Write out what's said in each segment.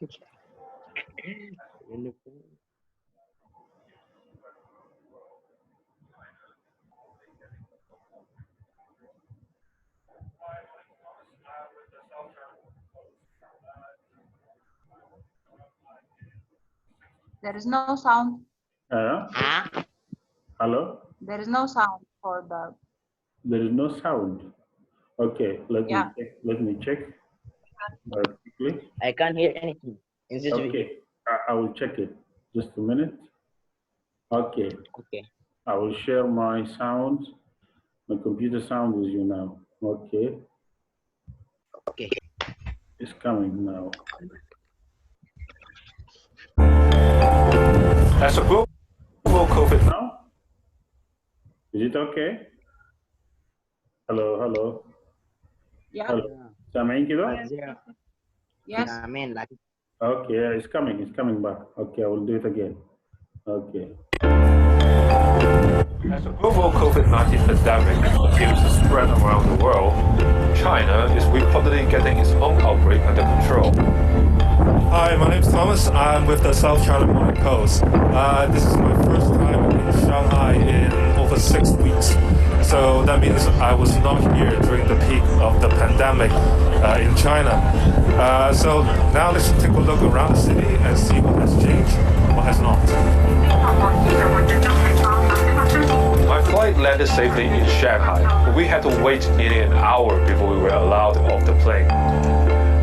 There is no sound. Hello? There is no sound for the. There is no sound. Okay, let me check very quickly. I can't hear anything in this video. Okay, I will check it. Just a minute. Okay, Okay. I will share my sound, my computer sound with you now. Okay, Okay. it's coming now. As a global COVID now, is it okay? Hello. Yeah. Hello. سامعين كده؟ Yes. Okay, it's coming back. Okay, I will do it again. Okay. As the global COVID-19 pandemic continues to spread around the world, China is reportedly getting its own outbreak under control. Hi, my name is Thomas. I'm with the South China Morning Post. This is my first time in Shanghai in over 6 weeks. So that means I was not here during the peak of the pandemic in China. So now let's take a look around the city and see what has changed and what has not. My flight landed safely in Shanghai, but we had to wait nearly an hour before we were allowed off the plane.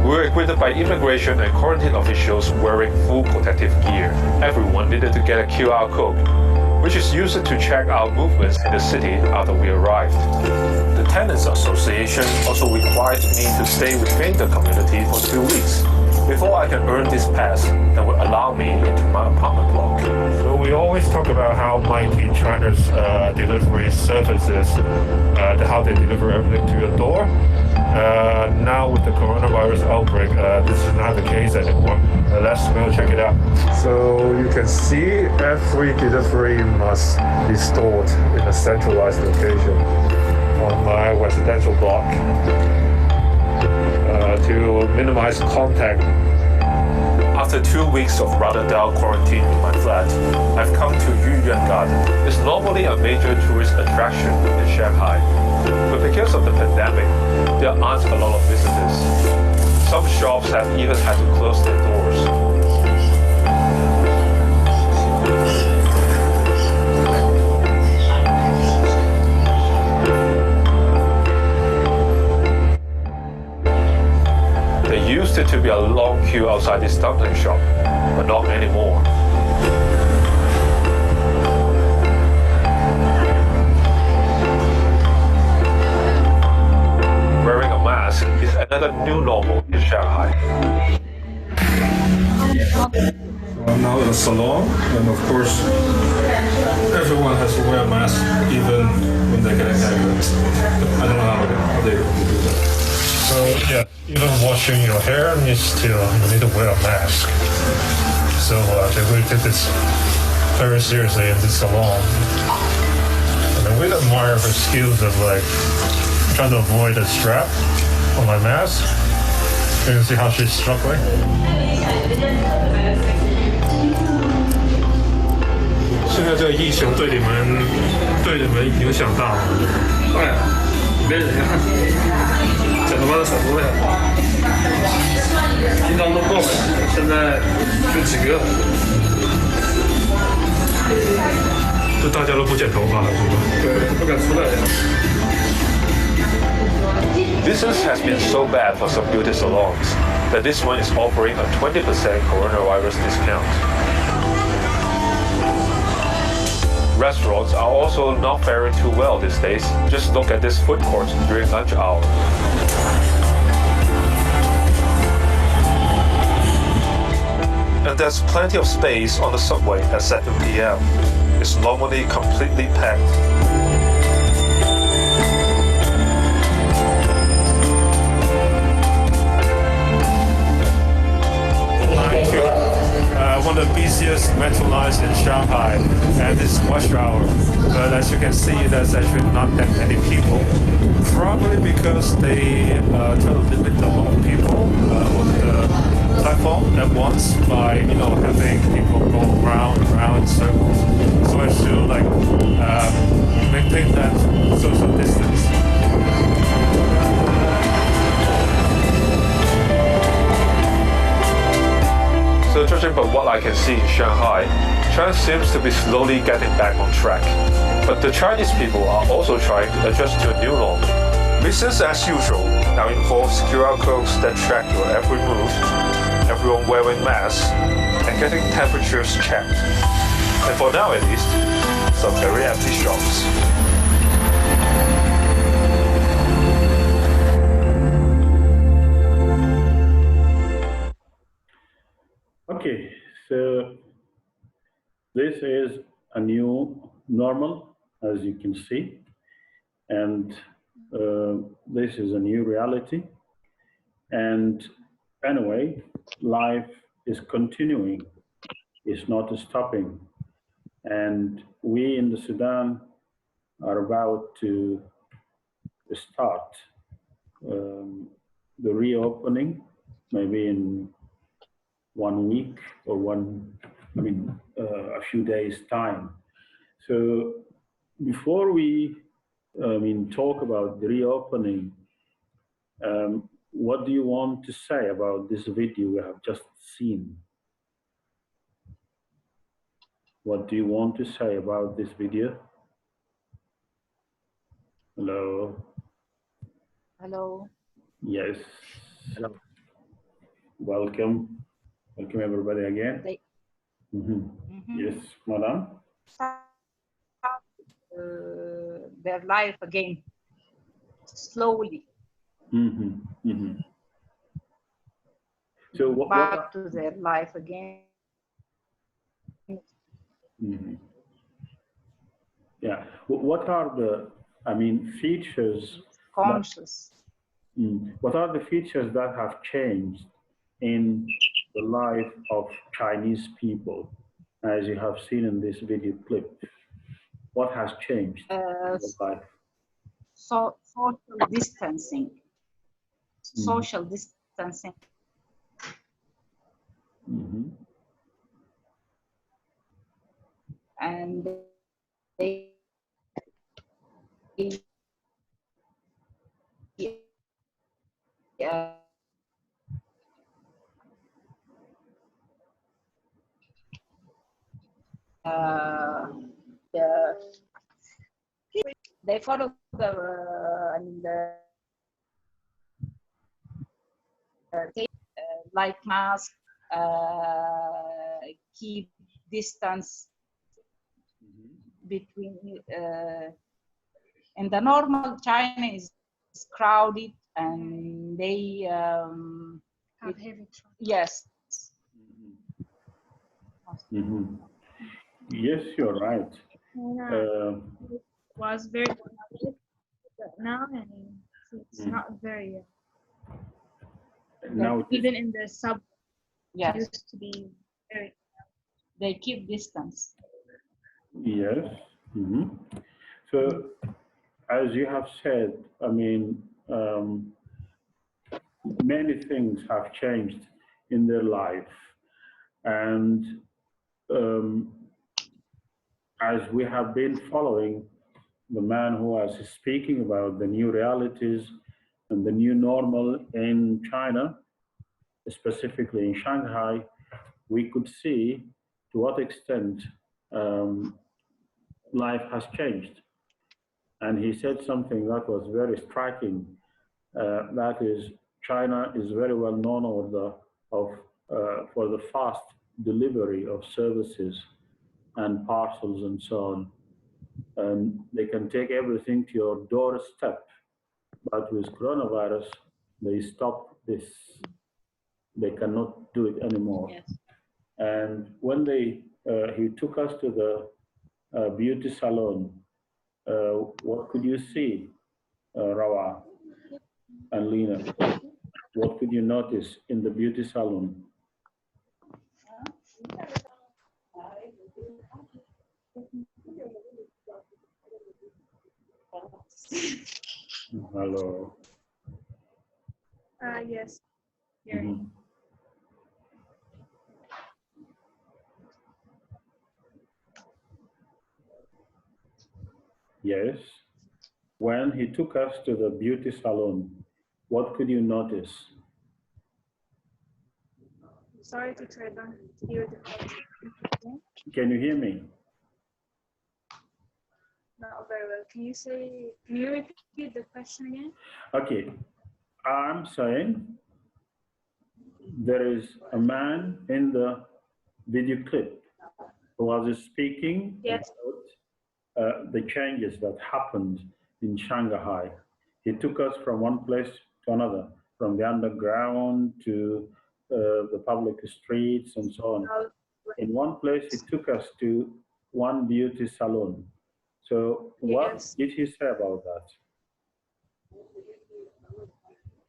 We were greeted by immigration and quarantine officials wearing full protective gear. Everyone needed to get a QR code, which is used to check our movements in the city after we arrived. The Tenants Association also required me to stay within the community for 2 weeks before I can earn this pass that would allow me into my apartment block. So we always talk about how mighty China's delivery service is, how they deliver everything to your door. Now with the coronavirus outbreak, this is not the case anymore. Let's go check it out. So you can see every delivery must be stored in a centralized location on my residential block to minimize contact. After 2 weeks of rather dull quarantine in my flat, I've come to Yuyuan Garden. It's normally a major tourist attraction in Shanghai, but because of the pandemic, there aren't a lot of visitors. Some shops have even had to close their doors. There used to be a long queue outside this dumpling shop, but not anymore. Wearing a mask is another new normal in Shanghai. I'm now in a salon, and of course, everyone has to wear a mask even when they get a haircut. I don't know how they do that. So yeah, even washing your hair you need to wear a mask. So they really take this very seriously in this salon. And I really admire her skills of trying to avoid a strap on my mask. You can see how she's struggling. 现在这个疫情对你们影响大吗？对，没人呀，这他妈的少多呀！平常都够了，现在就几个。就大家都不剪头发了，是吧？对，不敢出来呀。 Business has been so bad for some beauty salons that this one is offering a 20% coronavirus discount. Restaurants are also not faring too well these days. Just look at this food court during lunch hour. And there's plenty of space on the subway at 7 p.m. It's normally completely packed. One of the busiest metro lines in Shanghai, and it's rush hour. But as you can see, there's actually not that many people. Probably because they try to limit the amount of people on the platform at once by having people go round and round in circles, so as to like maintain that social distance. So judging by what I can see in Shanghai, China seems to be slowly getting back on track. But the Chinese people are also trying to adjust to a new norm. Business as usual now involves QR codes that track your every move, everyone wearing masks, and getting temperatures checked. And for now at least, some very empty shops. Okay, so this is a new normal, as you can see, and this is a new reality. And anyway, life is continuing, it's not stopping. And we in the Sudan are about to start the reopening, maybe in 1 week or a few days time. So before we talk about the reopening, what do you want to say about this video we have just seen? What do you want to say about this video? Hello? Hello. Yes. Hello. Welcome. Welcome everybody again. They, Mhm. Mhm. Yes, madam. Their life again, slowly Mhm, mhm. So back to their life again. Mhm. Yeah. What are the, features that, Conscious. what are the features that have changed in the life of Chinese people, as you have seen in this video clip? What has changed in their life? Social distancing. Social distancing. Mhm. And they uh, the, they follow like mask, keep distance between. In the normal, China is crowded, and they have heavy traffic. yes. Mhm. Yes, you're right. Was very crowded, but now it's not very. Now, Even in the sub, Yes, used to be very. they keep distance. yes. Mhm. So, as you have said, many things have changed in their life. And um, as we have been following the man who was speaking about the new realities and the new normal in China, specifically in Shanghai, we could see to what extent um, life has changed. And he said something that was very striking. That is, China is very well known for the fast delivery of services and parcels and so on. And they can take everything to your doorstep. But with coronavirus, they stopped this. They cannot do it anymore. Yes. And when he took us to the beauty salon, what could you see, Rawa and Lena? What could you notice in the beauty salon? Hello. Yes. Mhm. Yes. When he took us to the beauty salon, what could you notice? Sorry to try to hear the question. Can you hear me? Not very well. Can you repeat the question again? Okay. I'm saying there is a man in the video clip who was speaking Yes. about the changes that happened in Shanghai. He took us from one place to another, from the underground to the public streets and so on. In one place, he took us to one beauty salon. So, what Yes. did he say about that?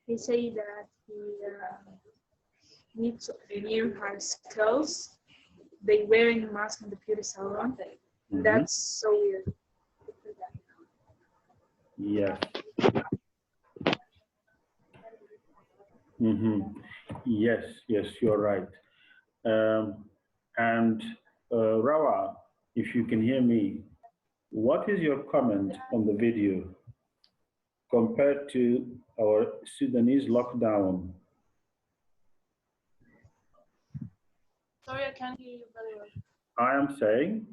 He said that he needs to review her skills. They wearing a mask in the beauty salon. Mhm. That's so weird. Yes. Yes, yes, you're right. And Rawa, if you can hear me, what is your comment on the video compared to our Sudanese lockdown? Sorry, I can't hear you very well. I am saying,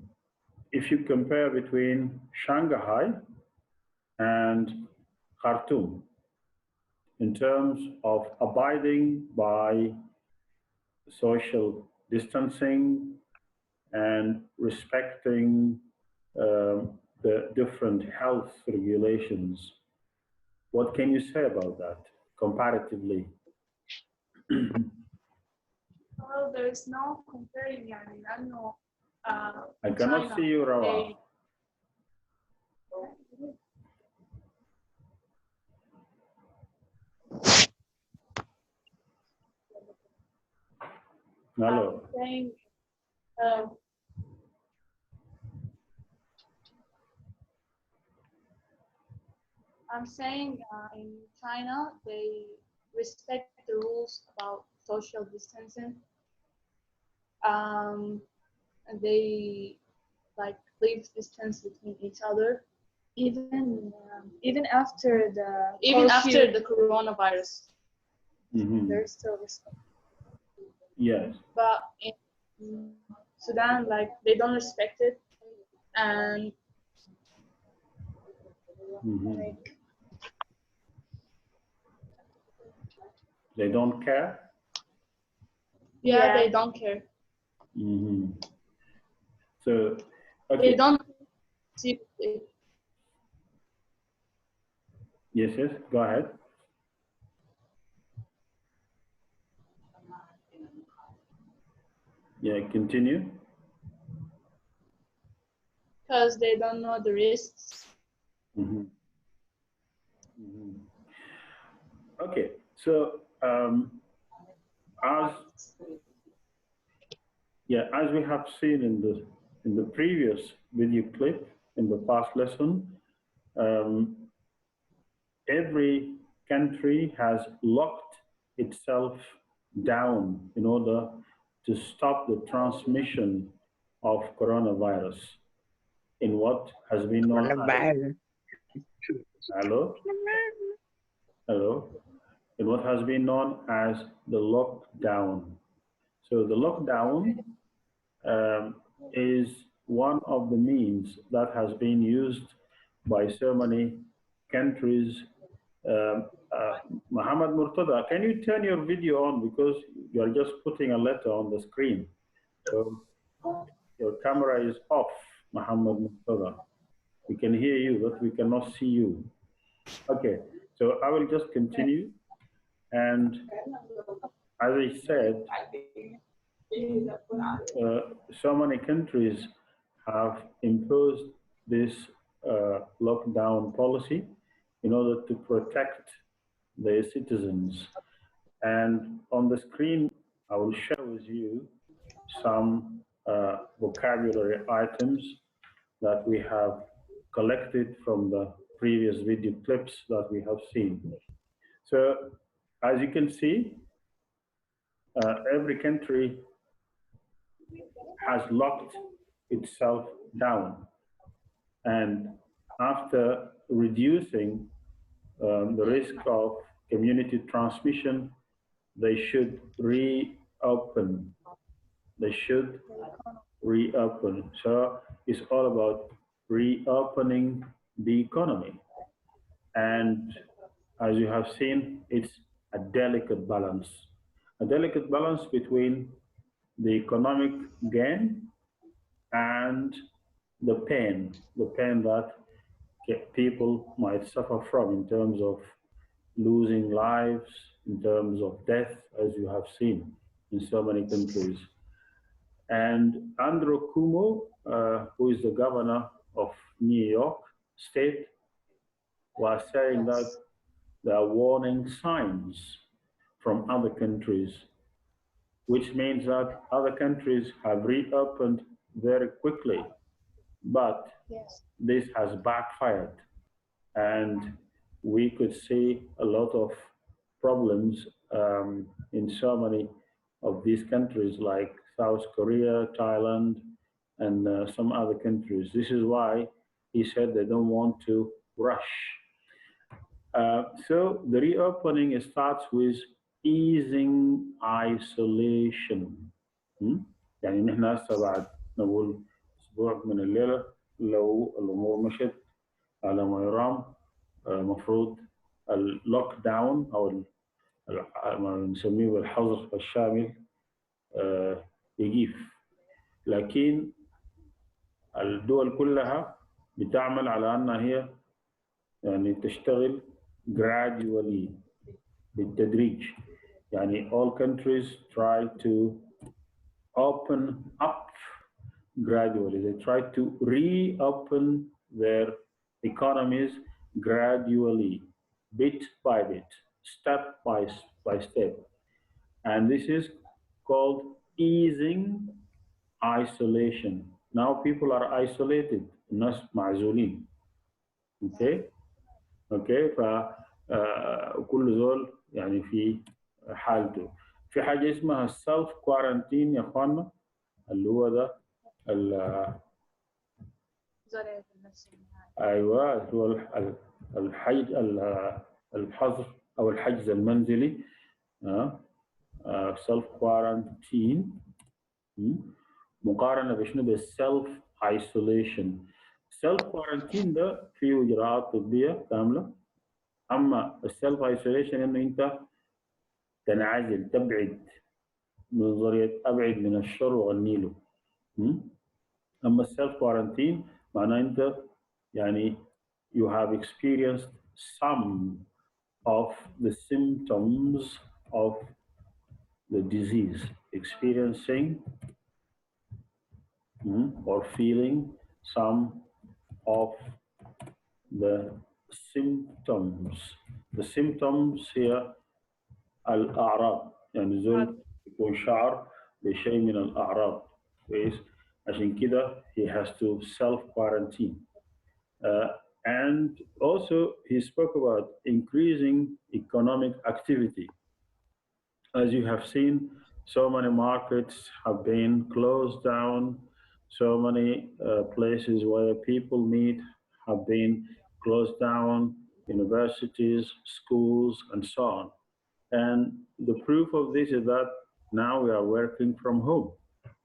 if you compare between Shanghai and Khartoum in terms of abiding by social distancing and respecting the different health regulations, what can you say about that comparatively? Well, there is no comparing. يعني لأنه I cannot see you, Rawa. Hello. Saying, I'm saying in China, they respect the rules about social distancing. And they like leave distance between each other, even after the even after the coronavirus. there's still respect. Yes. But in Sudan, like they don't respect it, and like They don't care. yeah, Yeah. they don't care. So, okay. They don't see it. Yes, yes, go ahead. Yeah, continue. Because they don't know the risks. Okay, so as we have seen in the previous video clip in the past lesson, every country has locked itself down in order to stop the transmission of coronavirus in what has been known as in what has been known as the lockdown. So the lockdown is one of the means that has been used by so many countries. Muhammad Murtada, can you turn your video on because you are just putting a letter on the screen? So your camera is off, Muhammad Murtada. We can hear you, but we cannot see you. Okay, so I will just continue. And as I said, so many countries have imposed this lockdown policy in order to protect their citizens. And on the screen, I will share with you some vocabulary items that we have collected from the previous video clips that we have seen. So, as you can see, every country has locked itself down. And after reducing the risk of community transmission, they should reopen. They should reopen. So it's all about reopening the economy. And as you have seen, it's a delicate balance between the economic gain and the pain that people might suffer from in terms of losing lives, in terms of death, as you have seen in so many countries. And Andrew Cuomo, who is the governor of New York State, was saying that there are warning signs from other countries, which means that other countries have reopened very quickly, but this has backfired. And we could see a lot of problems in so many of these countries like South Korea, Thailand, and some other countries. This is why he said they don't want to rush. So the reopening starts with easing isolation. يعني نحن هسه بعد نقول اسبوع من الليله لو الامور مشت على ما يرام المفروض اللوك داون او ما نسميه بالحظر الشامل يقيف، لكن الدول كلها بتعمل على انها هي يعني تشتغل gradually بالتدريج. يعني all countries try to open up gradually. They try to reopen their economies gradually, bit by bit, step by step. And this is called easing isolation. Now people are isolated, الناس معزولين. Okay? Okay? فكل زول يعني في حالته. في حاجة اسمها self quarantine يا اخوانا، اللي هو ده ايوه هو الحظر او الحجز المنزلي، self quarantine مقارنه بشنو بالسلف isolation. self quarantine ده فيه اجراءات طبيه كامله، اما السلف isolation انه انت تنعزل، تبعد، من نظريه ابعد من الشر وغني له. اما السلف كوارنتين معناه انت يعني you have experienced some of the symptoms of the disease, experiencing or feeling some of the symptoms. The symptoms here الأعراض، يعني زول يكون شعر بشيء من الأعراض كويس، عشان كده he has to self quarantine. And also he spoke about increasing economic activity. As you have seen, so many markets have been closed down, so many places where people meet have been closed down, universities, schools, and so on. And the proof of this is that now we are working from home.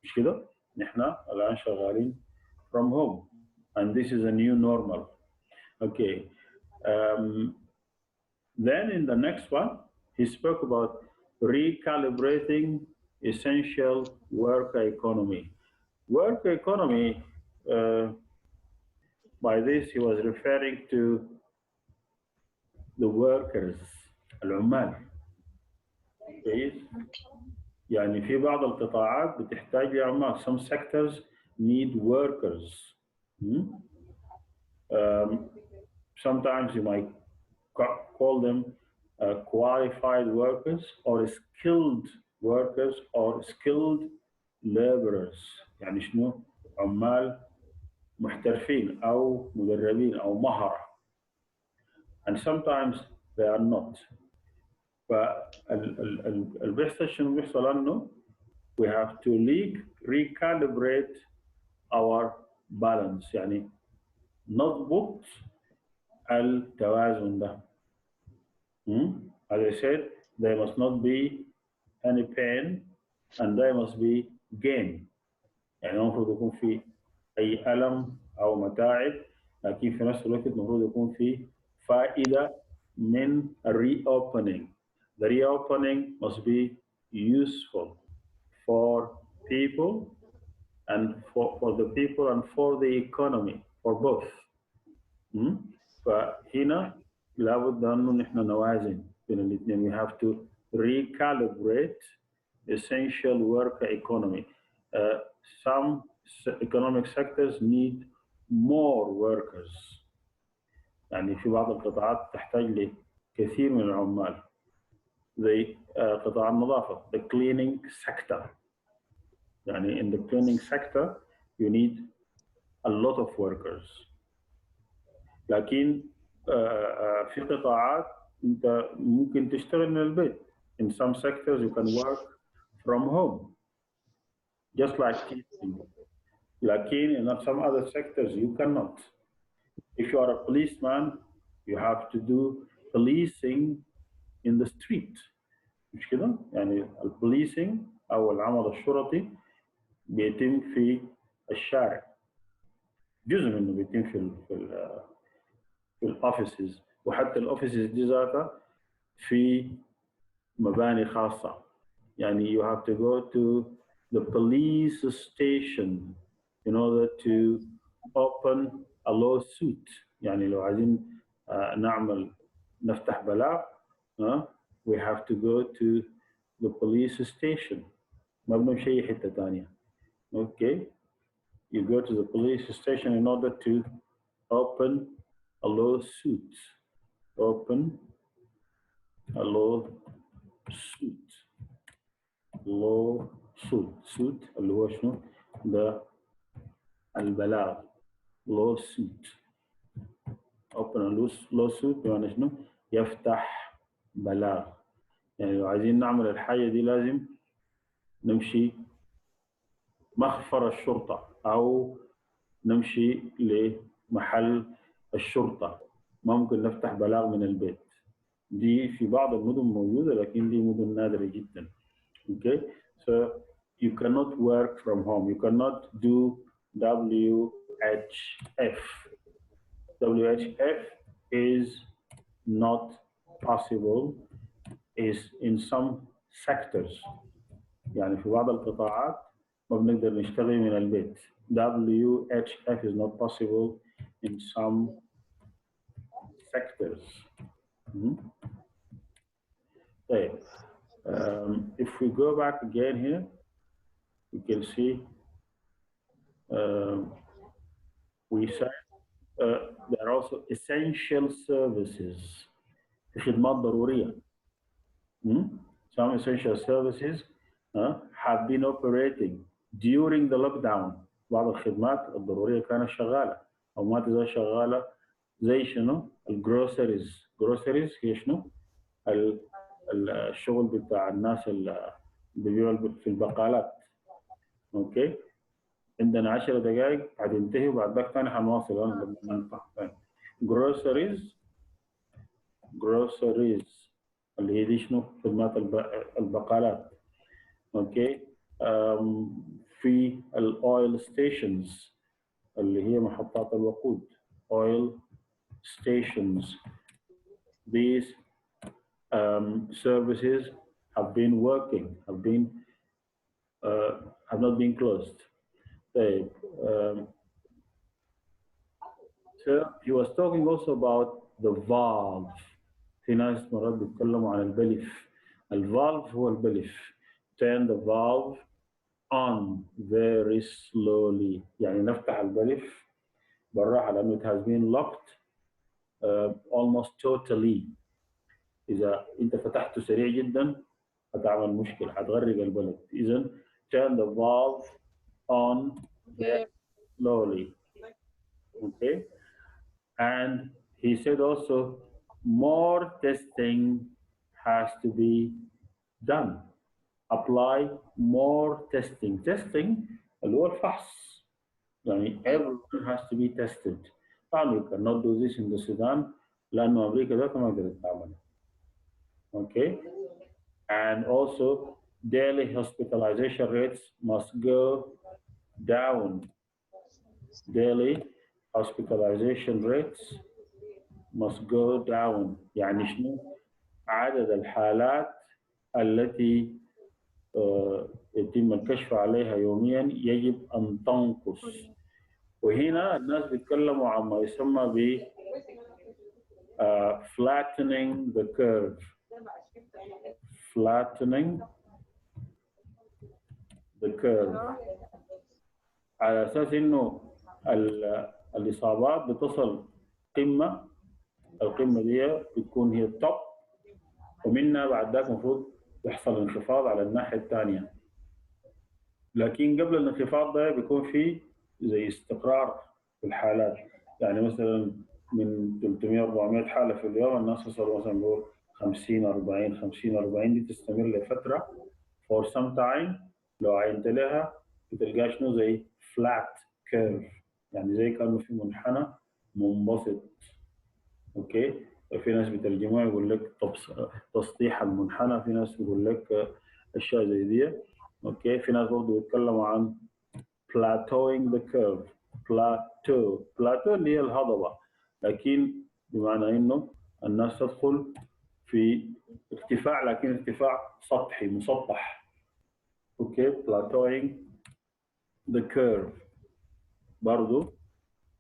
مش كده؟ نحن الآن شغالين from home. And this is a new normal. Okay. Then in the next one, he spoke about recalibrating essential worker economy. Worker economy, by this he was referring to the workers, العمال. كويس؟ يعني في بعض القطاعات بتحتاج لعمال. Some sectors need workers. Sometimes you might call them qualified workers or skilled workers or skilled laborers. يعني شنو؟ عمال محترفين أو مدربين أو مهرة. And sometimes they are not. فاللي بيحصل شنو بيحصل انه we have to recalibrate our balance، يعني نضبط التوازن ده. As I said, there must not be any pain and there must be gain. يعني المفروض يكون في أي ألم أو متاعب، لكن في نفس الوقت المفروض يكون في فائدة من reopening. The reopening must be useful for people and for the people and for the economy, for both. فهنا لابد أنه نحن نوازن بين الاثنين. We have to recalibrate essential worker economy. Some economic sectors need more workers. يعني في بعض القطاعات تحتاج لكثير من العمال زي قطاع النظافة, the cleaning sector. يعني in the cleaning sector you need a lot of workers. لكن في قطاعات انت ممكن تشتغل من البيت. In some sectors you can work from home, just like teaching. لكن in some other sectors you cannot. If you are a policeman, you have to do policing in the street. مش كده؟ يعني البوليسينج أو العمل الشرطي بيتم في الشارع. جزء منه بيتم في الاوفيسز، وحتى الاوفيسز دي ذاتها في مباني خاصة. يعني you have to go to the police station in order to open a lawsuit. يعني لو عايزين نفتح بلاغ we have to go to the police station. ما بنمشي أي حتة تانية. Okay, you go to the police station in order to open a lawsuit. Open a lawsuit. Suit اللي هو شنو؟ ده البلاغ. lawsuit. open a lawsuit بمعنى شنو؟ يفتح بلاغ. يعني لو عايزين نعمل الحاجة دي لازم نمشي مخفر الشرطة أو نمشي لمحل الشرطة. ما ممكن نفتح بلاغ من البيت. دي في بعض المدن موجودة لكن دي مدن نادرة جدا. Okay, so you cannot work from home. You cannot do WHF. WHF is not possible. Is in some sectors. يعني في بعض القطاعات ما بنقدر نشتغل من البيت. WHF is not possible in some sectors. طيب, if we go back again here, we can see we said there are also essential services. خدمات ضرورية. Some essential services have been operating during the lockdown. بعض الخدمات الضرورية كانت شغالة أو ما تزال شغالة زي شنو؟ الجروسريز. جروسريز هي شنو؟ الشغل بتاع الناس اللي بيبيعوا في البقالات. أوكي؟ عندنا 10 دقائق هتنتهي وبعد ذاك ثاني حنواصل لما ننطق. جروسريز اللي هي دي شنو؟ خدمات البقالات. اوكي. في الاويل ستيشنز اللي هي محطات الوقود. oil stations. These services have been working, have not been closed. So he was talking also about the valve. في ناس مرات بيتكلموا عن البلف. الفالف هو البلف. Turn the valve on very slowly. يعني نفتح البلف بالراحة لأنه it has been locked almost totally. إذا أنت فتحته سريع جدا هتعمل مشكلة، هتغرق البلد. إذا turn the valve on very slowly. Okay. And he said also more testing has to be done. Apply more testing. Testing اللي هو الفحص. يعني everyone has to be tested. قالوا you cannot do this in the Sudan لأنه أمريكا ذاتها ما قدرت تعملها. Okay, and also daily hospitalization rates must go down. Daily hospitalization rates must go down. يعني شنو؟ عدد الحالات التي يتم الكشف عليها يوميا يجب أن تنقص. وهنا الناس بيتكلموا عن ما يسمى ب flattening the curve. Flattening the curve على أساس إنه الإصابات بتصل قمة، القمة دي بتكون هي التوب، ومنها بعد ذاك المفروض يحصل انخفاض على الناحية الثانية. لكن قبل الانخفاض ده بيكون في زي استقرار في الحالات. يعني مثلا من 300 400 حالة في اليوم الناس وصلوا مثلا نقول 50 40 50 40 دي تستمر لفترة for some time. لو عينت لها بتلقى شنو زي flat curve، يعني زي كانوا في منحنى منبسط. اوكي، في ناس بترجموها يقول لك تسطيح المنحنى، في ناس بيقول لك اشياء زي دي. اوكي، في ناس برضه بيتكلموا عن plateauing the curve. plateau اللي هي الهضبة، لكن بمعنى انه الناس تدخل في ارتفاع، لكن ارتفاع سطحي مسطح. اوكي، plateauing the curve برضه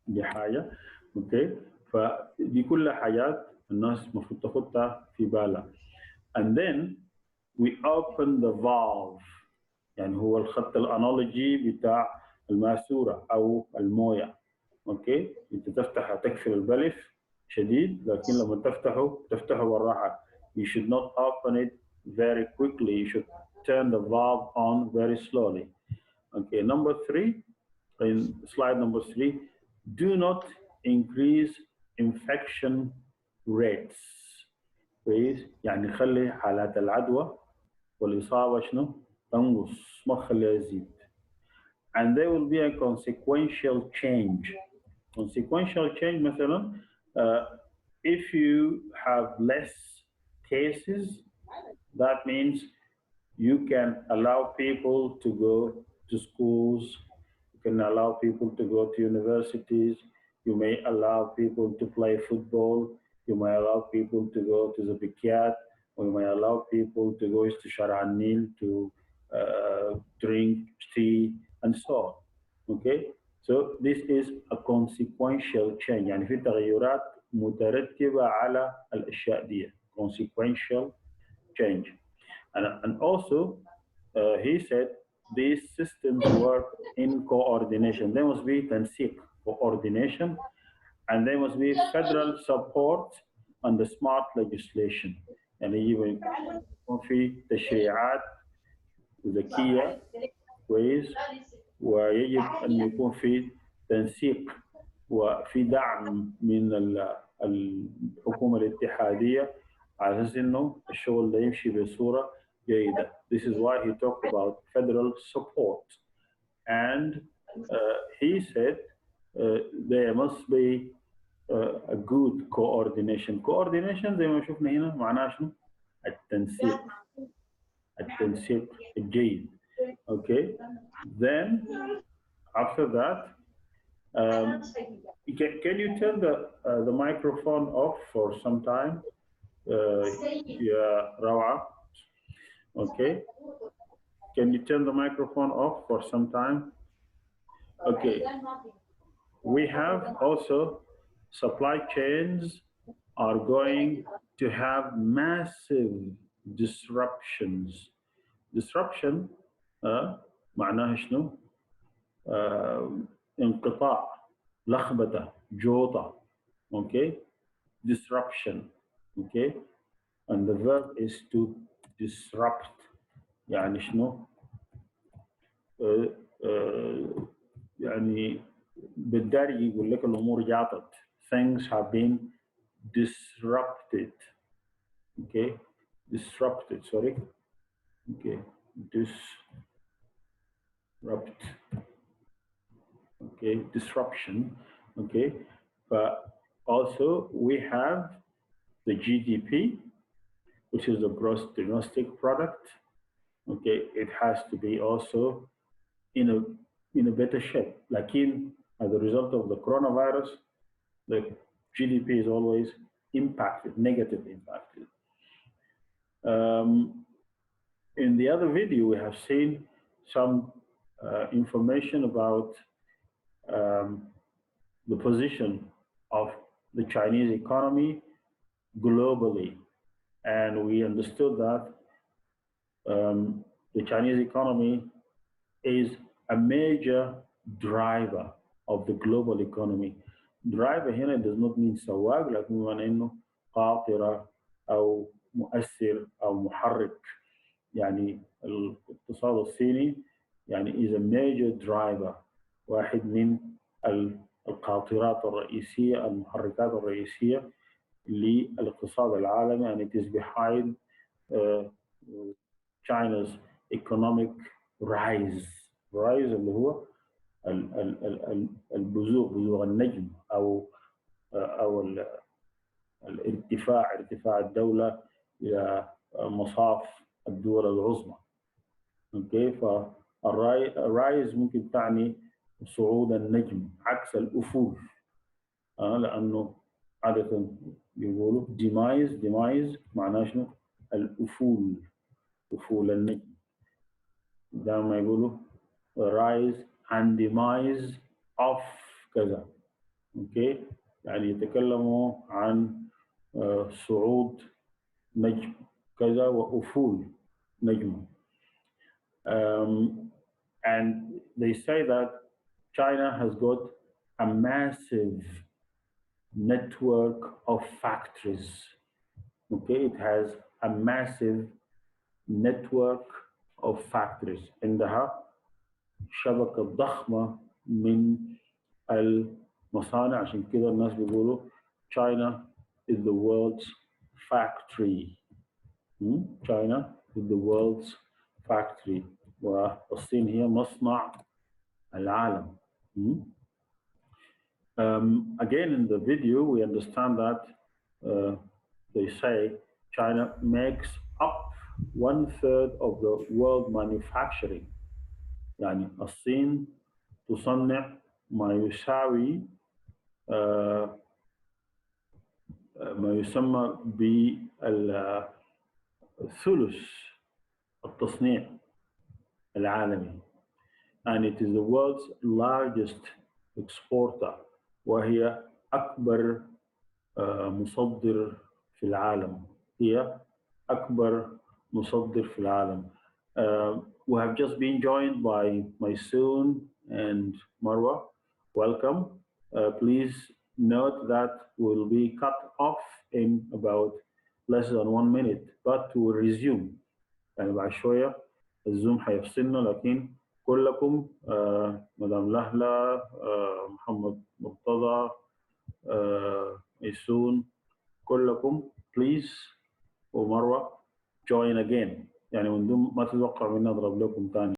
دي حاجة. اوكي، فدي كلها حاجات الناس المفروض تاخدها في بالها. and then we open the valve، يعني هو الخط الانالوجي بتاع الماسورة او الموية. اوكي، انت تفتح تقفل البلف شديد، لكن لما تفتحه بالراحة. you should not open it very quickly, you should turn the valve on very slowly. Okay, number 3, in slide number 3, do not increase infection rates. كويس، يعني خلي حالات العدوى والإصابة شنو؟ تنقص، ما تخليها تزيد. And there will be a consequential change. Consequential change مثلا if you have less cases, that means you can allow people to go to schools, you can allow people to go to universities, you may allow people to play football, you may allow people to go to the backyard, or you may allow people to go to Shara Nil to drink tea and so on. Okay, so this is a consequential change، يعني في تغيرات مترتبة على الأشياء دي. consequential change. And also he said these systems work in coordination. There must be تنسيق coordination, and there must be federal support and the smart legislation. يعني يكون في تشريعات ذكية كويس، ويجب أن يكون في تنسيق وفي دعم من الحكومة الاتحادية على أساس إنه الشغل ده يمشي بصورة جيدة. This is why he talked about federal support. And he said there must be a good coordination. Coordination زي ما شفنا هنا معناه شنو؟ التنسيق الجيد. Okay, then after that can you turn the microphone off for some time? Yeah, Rawa. Okay, can you turn the microphone off for some time? Okay, we have also supply chains are going to have massive disruptions. Disruption معناها شنو؟ انقطاع، لخبطة، جوطة. Okay, disruption. Okay, and the verb is to disrupt. يعني شنو؟ يعني بالدارجة يقول لك الأمور جاطت. Things have been disrupted. Okay, disrupted. Sorry. Okay, disrupt. Okay, disruption. Okay, But also we have the GDP, which is the gross domestic product. Okay, it has to be also in a better shape. Like as a result of the coronavirus, the GDP is always impacted, negative impacted. In the other video, we have seen some information about um, the position of the Chinese economy globally. And we understood that the Chinese economy is a major driver of the global economy. Driver هنا does not mean سواق لكن بمعنى انه قاطرة او مؤثر او محرك. يعني الاقتصاد الصيني يعني is a major driver، واحد من القاطرات الرئيسية، المحركات الرئيسية للاقتصاد العالمي، and it is behind China's economic rise. rise اللي هو البزوغ، بزوغ النجم، او ارتفاع الدولة إلى مصاف الدول العظمى. اوكي، فالرايز ممكن تعني صعود النجم عكس الأفول. لأنه عادة بيقولوا ديمايز معناه شنو؟ الأفول، أفول النجم. دائما يقولوا rise and demise of كذا. اوكي، يعني يتكلموا عن صعود نجم كذا وأفول نجم. And they say that China has got a massive network of factories. Okay, it has a massive network of factories. عندها شبكة ضخمة من المصانع. عشان كده الناس بيقولوا China is the world's factory. China is the world's factory. والصين هي مصنع العالم. Again, in the video, we understand that they say China makes up 1/3 of the world manufacturing. يعني الصين تصنع ما يساوي ما يسمى بالثلث التصنيع العالمي. And it is the world's largest exporter، وهي أكبر مصدر في العالم. هي أكبر مصدر في العالم. We have just been joined by Maysoon and Marwa. Welcome. Please note that we'll be cut off in about less than 1 minute, but we'll resume. يعني بعد شوية الزوم حيفصلنا، لكن كلكم مدام لهلة، محمد مرتضى، ميسون، كلكم please، ومروة join again. يعني من دون ما تتوقع مني اضرب لكم ثاني.